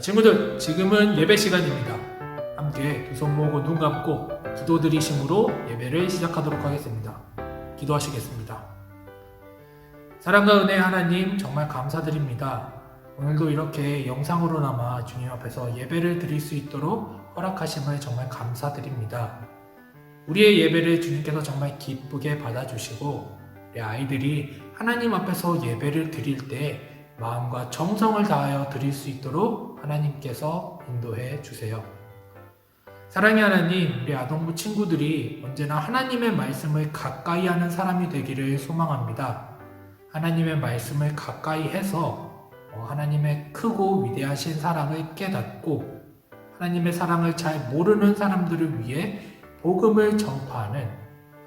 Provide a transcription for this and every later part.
친구들, 지금은 예배 시간입니다. 함께 두 손 모으고 눈 감고 기도 드리심으로 예배를 시작하도록 하겠습니다. 기도하시겠습니다. 사랑과 은혜의 하나님, 정말 감사드립니다. 오늘도 이렇게 영상으로나마 주님 앞에서 예배를 드릴 수 있도록 허락하심을 정말 감사드립니다. 우리의 예배를 주님께서 정말 기쁘게 받아주시고 우리 아이들이 하나님 앞에서 예배를 드릴 때 마음과 정성을 다하여 드릴 수 있도록 하나님께서 인도해 주세요. 사랑의 하나님, 우리 아동부 친구들이 언제나 하나님의 말씀을 가까이 하는 사람이 되기를 소망합니다. 하나님의 말씀을 가까이 해서 하나님의 크고 위대하신 사랑을 깨닫고 하나님의 사랑을 잘 모르는 사람들을 위해 복음을 전파하는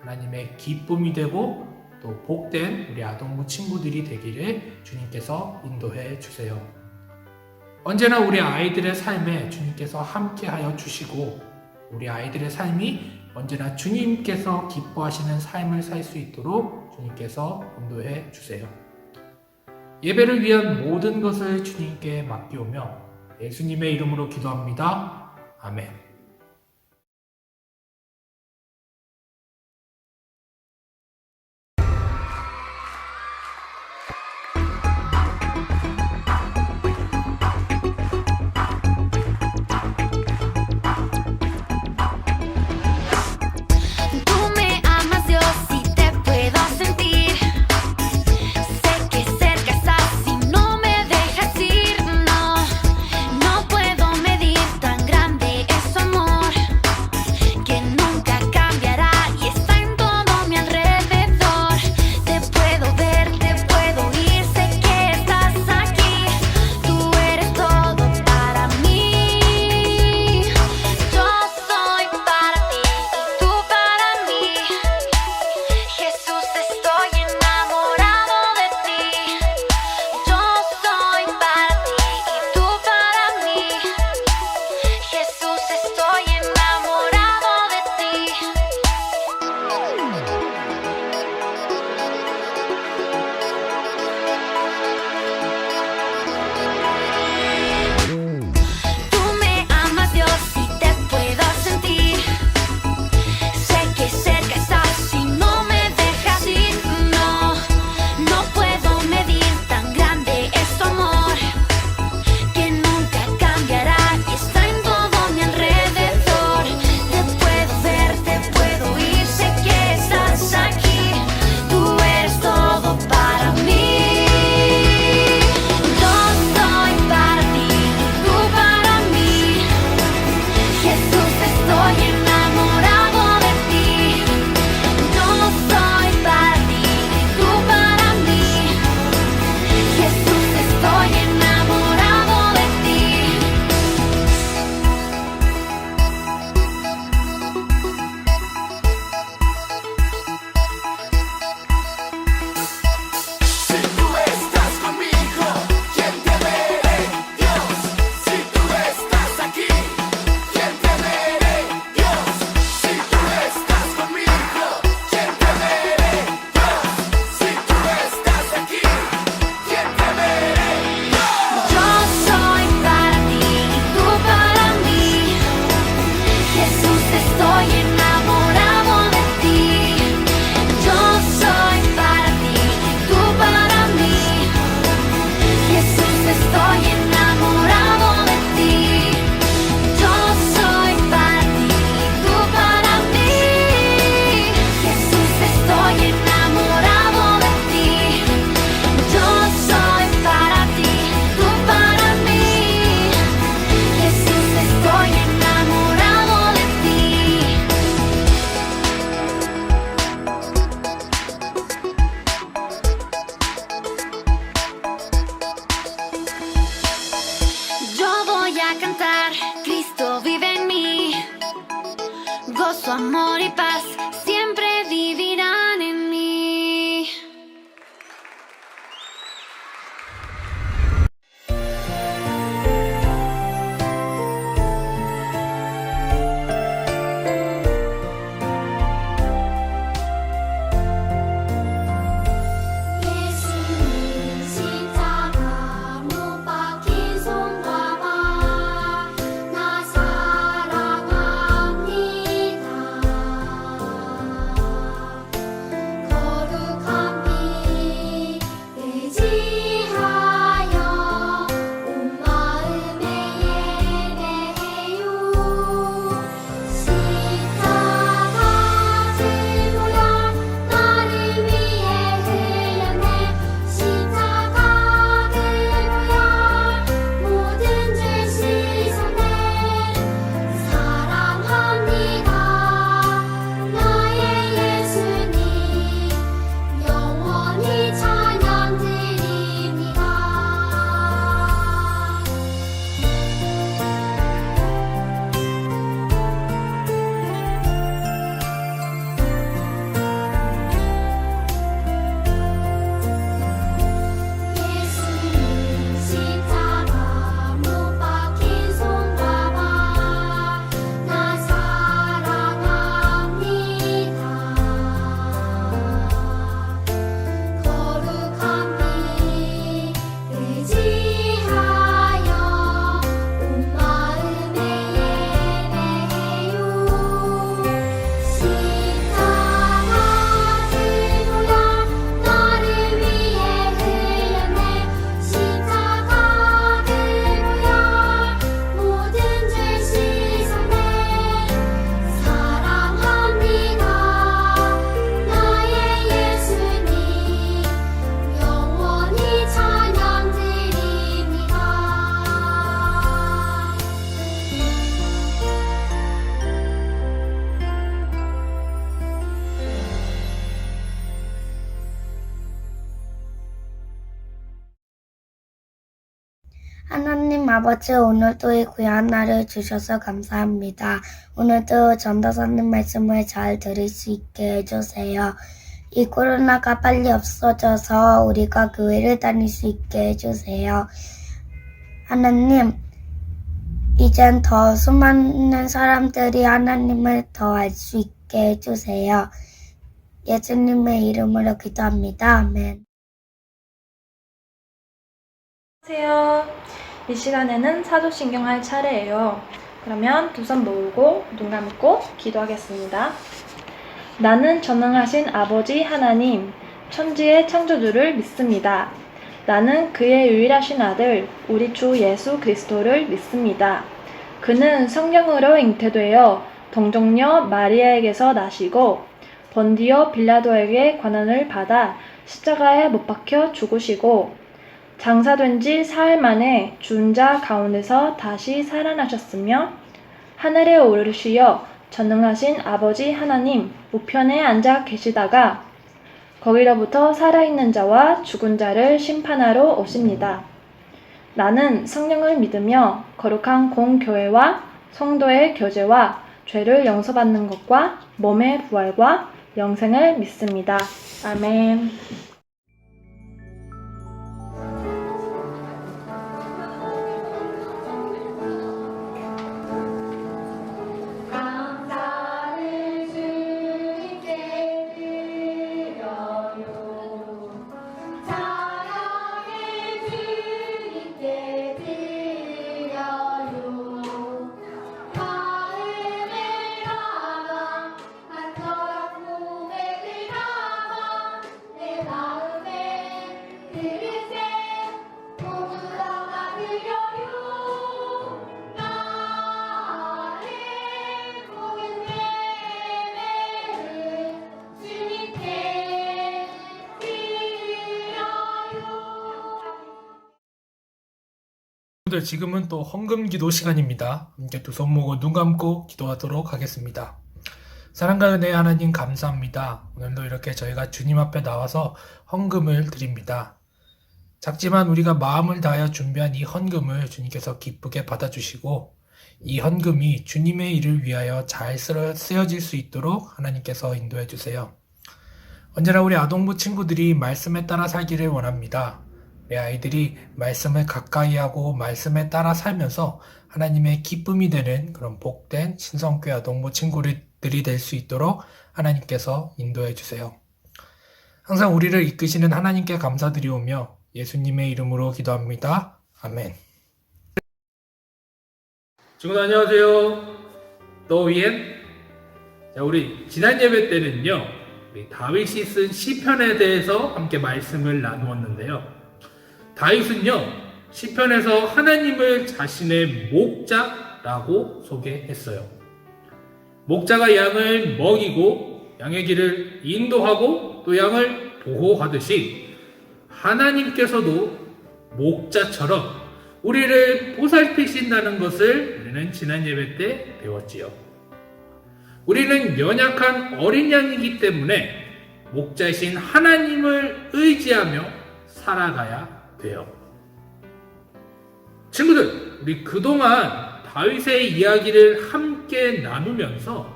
하나님의 기쁨이 되고 또 복된 우리 아동부 친구들이 되기를 주님께서 인도해 주세요. 언제나 우리 아이들의 삶에 주님께서 함께하여 주시고 우리 아이들의 삶이 언제나 주님께서 기뻐하시는 삶을 살 수 있도록 주님께서 인도해 주세요. 예배를 위한 모든 것을 주님께 맡기오며 예수님의 이름으로 기도합니다. 아멘. Gozo, amor y paz siempre vivirán en mí. 예수님 십자가 못 박힌 손과 발 하나님 아버지, 오늘도 이 귀한 날을 주셔서 감사합니다. 오늘도 전도사님 말씀을 잘 들을 수 있게 해주세요. 이 코로나가 빨리 없어져서 우리가 교회를 다닐 수 있게 해주세요. 하나님, 이젠 더 수많은 사람들이 하나님을 더 알 수 있게 해주세요. 예수님의 이름으로 기도합니다. 아멘. 안녕하세요. 이 시간에는 사도신경 할 차례예요. 그러면 두 손 모으고 눈 감고 기도하겠습니다. 나는 전능하신 아버지 하나님, 천지의 창조주를 믿습니다. 나는 그의 유일하신 아들, 우리 주 예수 그리스도를 믿습니다. 그는 성령으로 잉태되어 동정녀 마리아에게서 나시고 번디오 빌라도에게 관원을 받아 십자가에 못 박혀 죽으시고 장사된 지 사흘 만에 죽은 자 가운데서 다시 살아나셨으며 하늘에 오르시어 전능하신 아버지 하나님 우편에 앉아 계시다가 거기로부터 살아있는 자와 죽은 자를 심판하러 오십니다. 나는 성령을 믿으며 거룩한 공교회와 성도의 교제와 죄를 용서받는 것과 몸의 부활과 영생을 믿습니다. 아멘. 지금은 또 헌금 기도 시간입니다. 함께 두 손 모으고 눈 감고 기도하도록 하겠습니다. 사랑과 은혜의 하나님 감사합니다. 오늘도 이렇게 저희가 주님 앞에 나와서 헌금을 드립니다. 작지만 우리가 마음을 다하여 준비한 이 헌금을 주님께서 기쁘게 받아주시고 이 헌금이 주님의 일을 위하여 잘 쓰여질 수 있도록 하나님께서 인도해 주세요. 언제나 우리 아동부 친구들이 말씀에 따라 살기를 원합니다. 내 아이들이 말씀을 가까이 하고 말씀에 따라 살면서 하나님의 기쁨이 되는 그런 복된 신성교회 아동부 친구들이 될 수 있도록 하나님께서 인도해 주세요. 항상 우리를 이끄시는 하나님께 감사드리오며 예수님의 이름으로 기도합니다. 아멘. 친구들 안녕하세요. 너위엔? 자, 우리 지난 예배 때는요, 우리 다윗이 쓴 시편에 대해서 함께 말씀을 나누었는데요. 다윗은요, 시편에서 하나님을 자신의 목자라고 소개했어요. 목자가 양을 먹이고 양의 길을 인도하고 또 양을 보호하듯이 하나님께서도 목자처럼 우리를 보살피신다는 것을 우리는 지난 예배 때 배웠지요. 우리는 연약한 어린 양이기 때문에 목자이신 하나님을 의지하며 살아가야 돼요. 친구들, 우리 그동안 다윗의 이야기를 함께 나누면서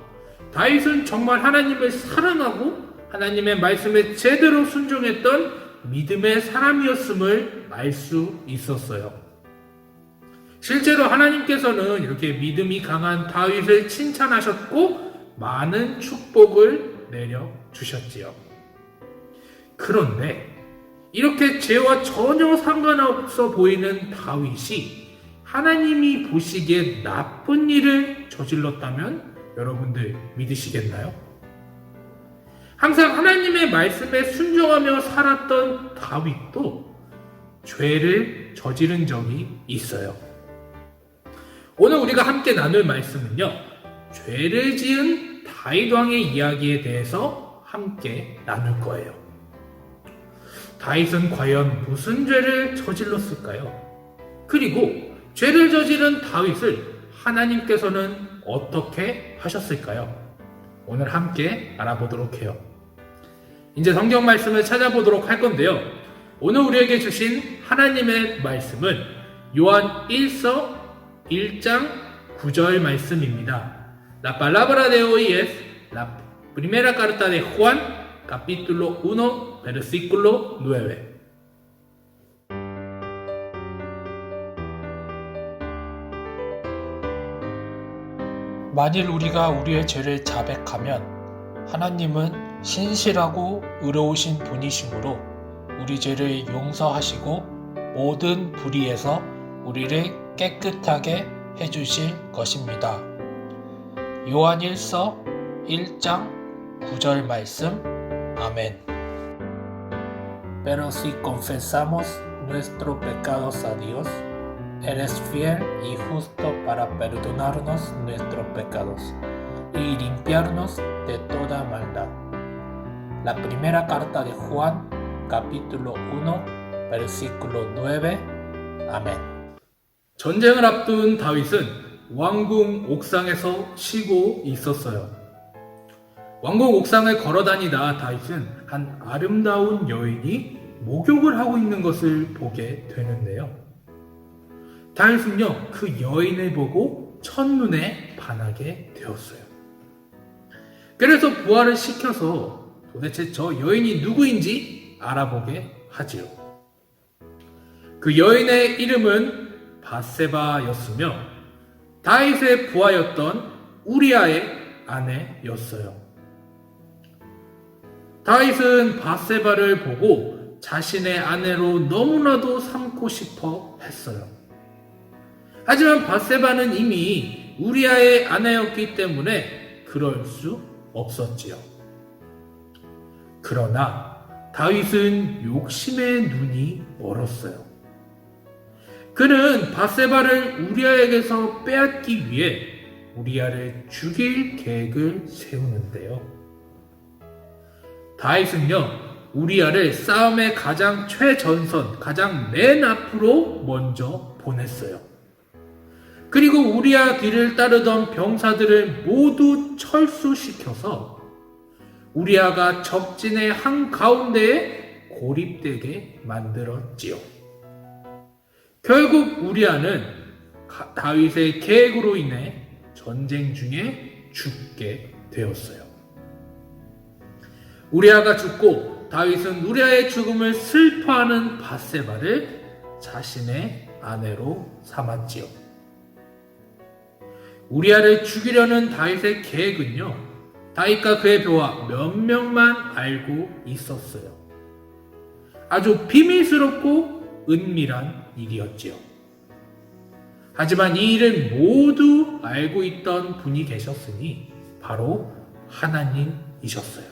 다윗은 정말 하나님을 사랑하고 하나님의 말씀에 제대로 순종했던 믿음의 사람이었음을 알 수 있었어요. 실제로 하나님께서는 이렇게 믿음이 강한 다윗을 칭찬하셨고 많은 축복을 내려주셨지요. 그런데 이렇게 죄와 전혀 상관없어 보이는 다윗이 하나님이 보시기에 나쁜 일을 저질렀다면 여러분들 믿으시겠나요? 항상 하나님의 말씀에 순종하며 살았던 다윗도 죄를 저지른 적이 있어요. 오늘 우리가 함께 나눌 말씀은요, 죄를 지은 다윗 왕의 이야기에 대해서 함께 나눌 거예요. 다윗은 과연 무슨 죄를 저질렀을까요? 그리고 죄를 저지른 다윗을 하나님께서는 어떻게 하셨을까요? 오늘 함께 알아보도록 해요. 이제 성경 말씀을 찾아보도록 할 건데요. 오늘 우리에게 주신 하나님의 말씀은 요한 1서 1장 9절 말씀입니다. La palabra de hoy es la primera carta de Juan, capítulo 1, versículo 9. 만일 우리가 우리의 죄를 자백하면 하나님은 신실하고 의로우신 분이시므로 우리 죄를 용서하시고 모든 불의에서 우리를 깨끗하게 해주실 것입니다. 요한 1서 1장 9절 말씀. 아멘. Pero si confesamos nuestros pecados a Dios, Él es fiel y justo para perdonarnos nuestros pecados y limpiarnos de toda maldad. La primera carta de Juan, capítulo 1, versículo 9. 아멘. 전쟁을 앞둔 다윗은 왕궁 옥상에서 쉬고 있었어요. 왕궁 옥상을 걸어다니다 다윗은 한 아름다운 여인이 목욕을 하고 있는 것을 보게 되는데요. 다윗은요, 그 여인을 보고 첫눈에 반하게 되었어요. 그래서 부하를 시켜서 도대체 저 여인이 누구인지 알아보게 하지요. 그 여인의 이름은 바세바였으며 다윗의 부하였던 우리아의 아내였어요. 다윗은 바세바를 보고 자신의 아내로 너무나도 삼고 싶어 했어요. 하지만 바세바는 이미 우리아의 아내였기 때문에 그럴 수 없었지요. 그러나 다윗은 욕심의 눈이 멀었어요. 그는 바세바를 우리아에게서 빼앗기 위해 우리아를 죽일 계획을 세우는데요. 다윗은요, 우리아를 싸움의 가장 최전선, 가장 맨 앞으로 먼저 보냈어요. 그리고 우리아 뒤를 따르던 병사들을 모두 철수시켜서 우리아가 적진의 한가운데에 고립되게 만들었지요. 결국 우리아는 다윗의 계획으로 인해 전쟁 중에 죽게 되었어요. 우리아가 죽고 다윗은 우리아의 죽음을 슬퍼하는 바세바를 자신의 아내로 삼았지요. 우리아를 죽이려는 다윗의 계획은요, 다윗과 그의 부하 몇 명만 알고 있었어요. 아주 비밀스럽고 은밀한 일이었지요. 하지만 이 일을 모두 알고 있던 분이 계셨으니 바로 하나님이셨어요.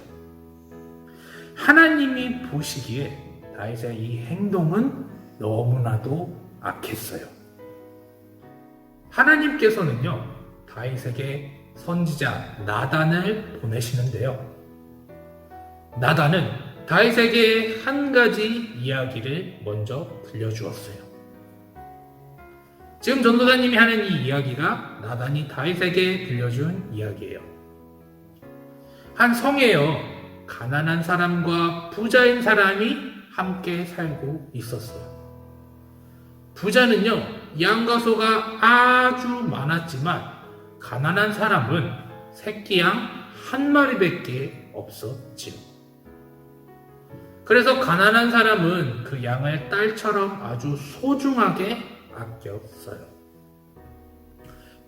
하나님이 보시기에 다윗의 이 행동은 너무나도 악했어요. 하나님께서는요, 다윗에게 선지자 나단을 보내시는데요. 나단은 다윗에게 한 가지 이야기를 먼저 들려주었어요. 지금 전도사님이 하는 이 이야기가 나단이 다윗에게 들려준 이야기예요. 한 성에요, 가난한 사람과 부자인 사람이 함께 살고 있었어요. 부자는요, 양과 소가 아주 많았지만 가난한 사람은 새끼 양 한 마리밖에 없었지요. 그래서 가난한 사람은 그 양을 딸처럼 아주 소중하게 아꼈어요.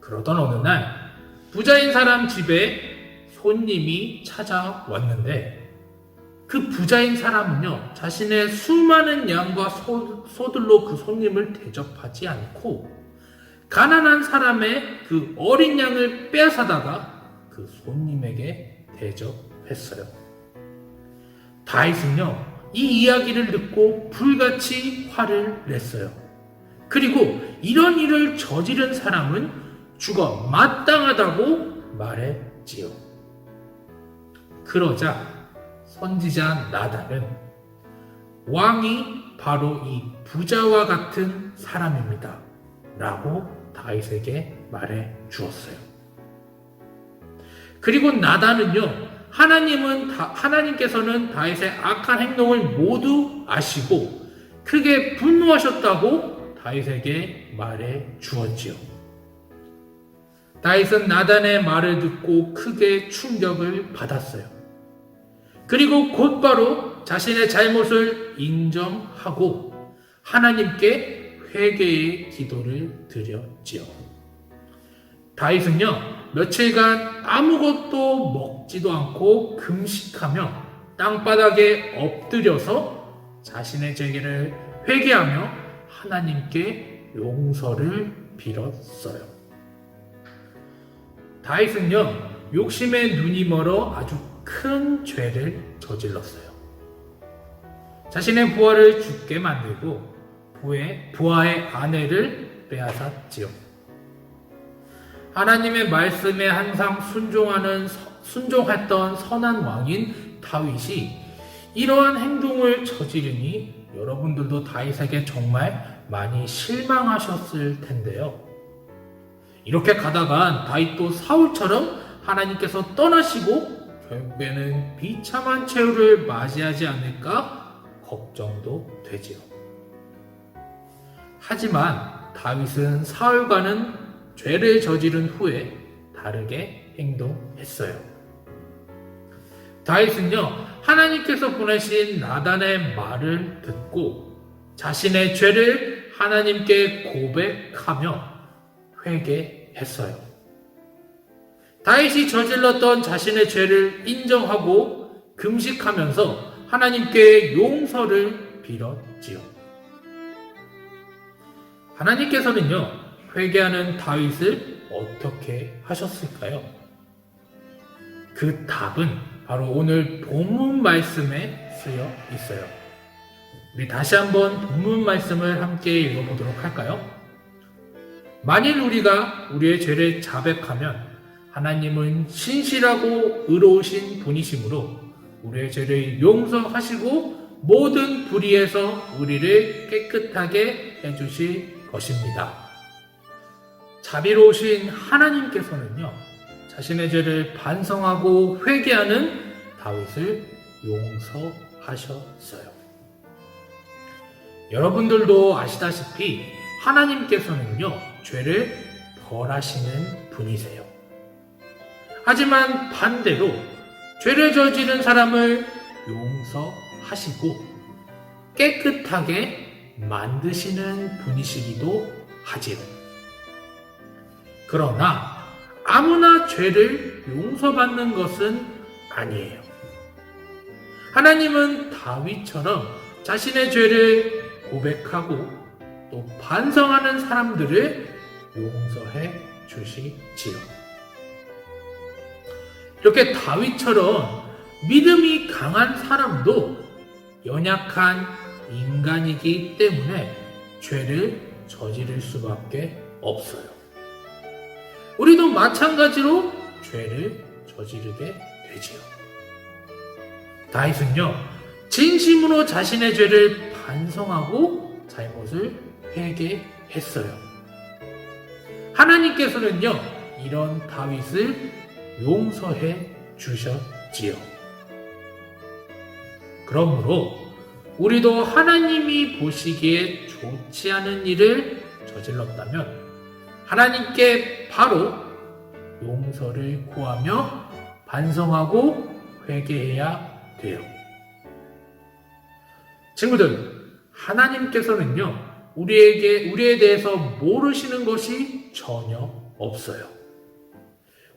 그러던 어느 날 부자인 사람 집에 손님이 찾아왔는데 그 부자인 사람은요, 자신의 수많은 양과 소들로 그 손님을 대접하지 않고 가난한 사람의 그 어린 양을 빼앗아다가 그 손님에게 대접했어요. 다윗은요, 이 이야기를 듣고 불같이 화를 냈어요. 그리고 이런 일을 저지른 사람은 죽어 마땅하다고 말했지요. 그러자 선지자 나단은 왕이 바로 이 부자와 같은 사람입니다 라고 다윗에게 말해 주었어요. 그리고 나단은요, 하나님께서는 다윗의 악한 행동을 모두 아시고 크게 분노하셨다고 다윗에게 말해 주었지요. 다윗은 나단의 말을 듣고 크게 충격을 받았어요. 그리고 곧바로 자신의 잘못을 인정하고 하나님께 회개의 기도를 드렸지요. 다윗은요, 며칠간 아무것도 먹지도 않고 금식하며 땅바닥에 엎드려서 자신의 죄를 회개하며 하나님께 용서를 빌었어요. 다윗은요, 욕심에 눈이 멀어 아주 큰 죄를 저질렀어요. 자신의 부하를 죽게 만들고 부하의 아내를 빼앗았지요. 하나님의 말씀에 항상 순종했던 선한 왕인 다윗이 이러한 행동을 저지르니 여러분들도 다윗에게 정말 많이 실망하셨을 텐데요. 이렇게 가다간 다윗도 사울처럼 하나님께서 떠나시고 결국에는 비참한 최후를 맞이하지 않을까 걱정도 되지요. 하지만 다윗은 사울과는 죄를 저지른 후에 다르게 행동했어요. 다윗은요, 하나님께서 보내신 나단의 말을 듣고 자신의 죄를 하나님께 고백하며 회개했어요. 다윗이 저질렀던 자신의 죄를 인정하고 금식하면서 하나님께 용서를 빌었지요. 하나님께서는요, 회개하는 다윗을 어떻게 하셨을까요? 그 답은 바로 오늘 본문 말씀에 쓰여 있어요. 우리 다시 한번 본문 말씀을 함께 읽어보도록 할까요? 만일 우리가 우리의 죄를 자백하면 하나님은 신실하고 의로우신 분이시므로 우리의 죄를 용서하시고 모든 불의에서 우리를 깨끗하게 해주실 것입니다. 자비로우신 하나님께서는요, 자신의 죄를 반성하고 회개하는 다윗을 용서하셨어요. 여러분들도 아시다시피 하나님께서는요, 죄를 벌하시는 분이세요. 하지만 반대로 죄를 저지른 사람을 용서하시고 깨끗하게 만드시는 분이시기도 하지요. 그러나 아무나 죄를 용서받는 것은 아니에요. 하나님은 다윗처럼 자신의 죄를 고백하고 또 반성하는 사람들을 용서해 주시지요. 이렇게 다윗처럼 믿음이 강한 사람도 연약한 인간이기 때문에 죄를 저지를 수밖에 없어요. 우리도 마찬가지로 죄를 저지르게 되지요. 다윗은요, 진심으로 자신의 죄를 반성하고 잘못을 회개했어요. 하나님께서는요, 이런 다윗을 용서해 주셨지요. 그러므로 우리도 하나님이 보시기에 좋지 않은 일을 저질렀다면 하나님께 바로 용서를 구하며 반성하고 회개해야 돼요. 친구들, 하나님께서는요, 우리에 대해서 모르시는 것이 전혀 없어요.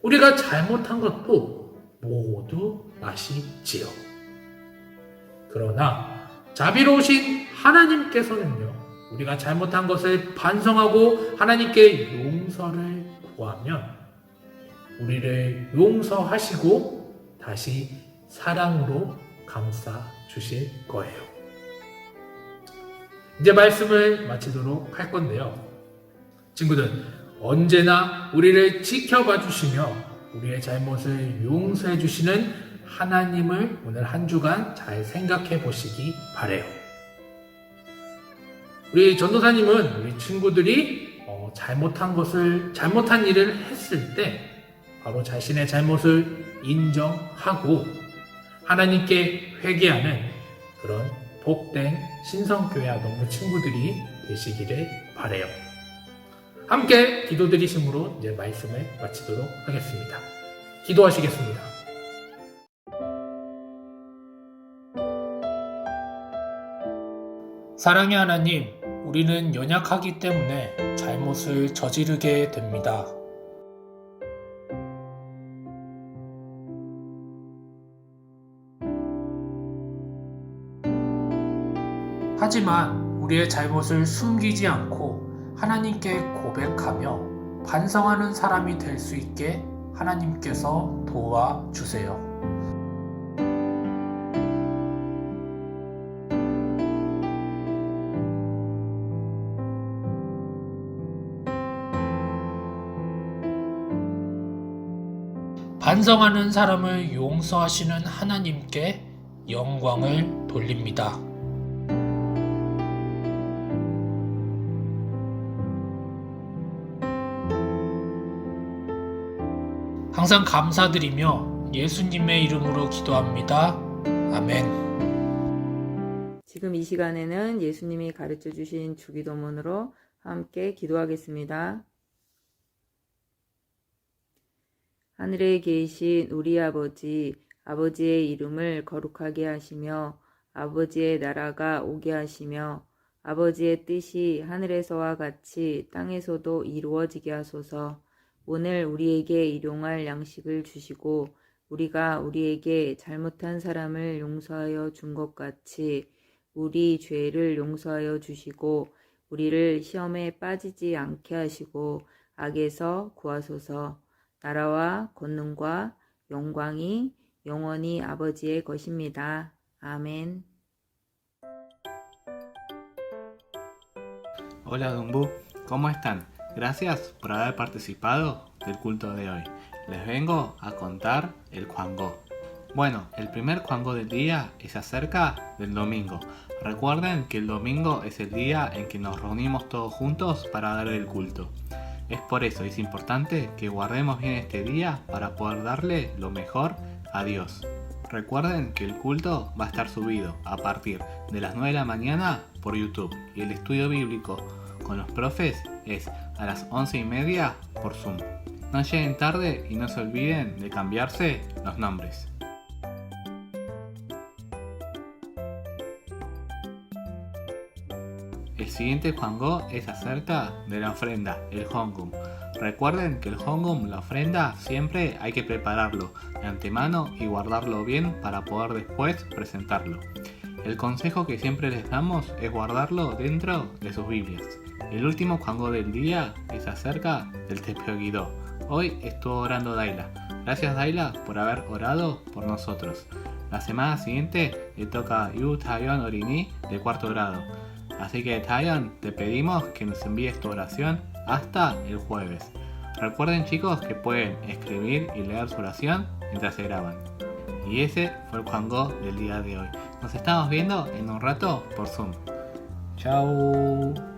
우리가 잘못한 것도 모두 아시지요. 그러나 자비로우신 하나님께서는요, 우리가 잘못한 것을 반성하고 하나님께 용서를 구하면 우리를 용서하시고 다시 사랑으로 감싸 주실 거예요. 이제 말씀을 마치도록 할 건데요. 친구들, 언제나 우리를 지켜봐 주시며 우리의 잘못을 용서해 주시는 하나님을 오늘 한 주간 잘 생각해 보시기 바래요. 우리 전도사님은 우리 친구들이 잘못한 일을 했을 때 바로 자신의 잘못을 인정하고 하나님께 회개하는 그런 복된 신성교회와 농부 친구들이 되시기를 바라요. 함께 기도드리심으로 이제 말씀을 마치도록 하겠습니다. 기도하시겠습니다. 사랑의 하나님, 우리는 연약하기 때문에 잘못을 저지르게 됩니다. 하지만 우리의 잘못을 숨기지 않고 하나님께 고백하며 반성하는 사람이 될 수 있게 하나님께서 도와주세요. 반성하는 사람을 용서하시는 하나님께 영광을 돌립니다. 항상 감사드리며 예수님의 이름으로 기도합니다. 아멘. 지금 이 시간에는 예수님이 가르쳐 주신 주기도문으로 함께 기도하겠습니다. 하늘에 계신 우리 아버지, 아버지의 이름을 거룩하게 하시며 아버지의 나라가 오게 하시며 아버지의 뜻이 하늘에서와 같이 땅에서도 이루어지게 하소서. 오늘 우리에게 일용할 양식을 주시고 우리가 우리에게 잘못한 사람을 용서하여 준 것 같이 우리 죄를 용서하여 주시고 우리를 시험에 빠지지 않게 하시고 악에서 구하소서. 나라와 권능과 영광이 영원히 아버지의 것입니다. 아멘. Hola Dumbu, ¿cómo están? Gracias por haber participado del culto de hoy. Les vengo a contar el Juangó. Bueno, el primer Juangó del día es acerca del domingo. Recuerden que el domingo es el día en que nos reunimos todos juntos para dar el culto. Es por eso, es importante que guardemos bien este día para poder darle lo mejor a Dios. Recuerden que el culto va a estar subido a partir de las 9 de la mañana por YouTube y el estudio bíblico con los profes es a las 11:30 por Zoom. No lleguen tarde y no se olviden de cambiarse los nombres. El siguiente Juangó es acerca de la ofrenda, el Hongum. Recuerden que el Hongum, la ofrenda, siempre hay que prepararlo de antemano y guardarlo bien para poder después presentarlo. El consejo que siempre les damos es guardarlo dentro de sus Biblias. El último Juangó del día es acerca del Tepyoguidó. Hoy estuvo orando Daila. Gracias Daila por haber orado por nosotros. La semana siguiente le toca Yu Taeyeon Orini de 4º grado. Así que Taeyeon, te pedimos que nos envíes tu oración hasta el jueves. Recuerden chicos que pueden escribir y leer su oración mientras se graban. Y ese fue el Juangó del día de hoy. Nos estamos viendo en un rato por Zoom. Chao.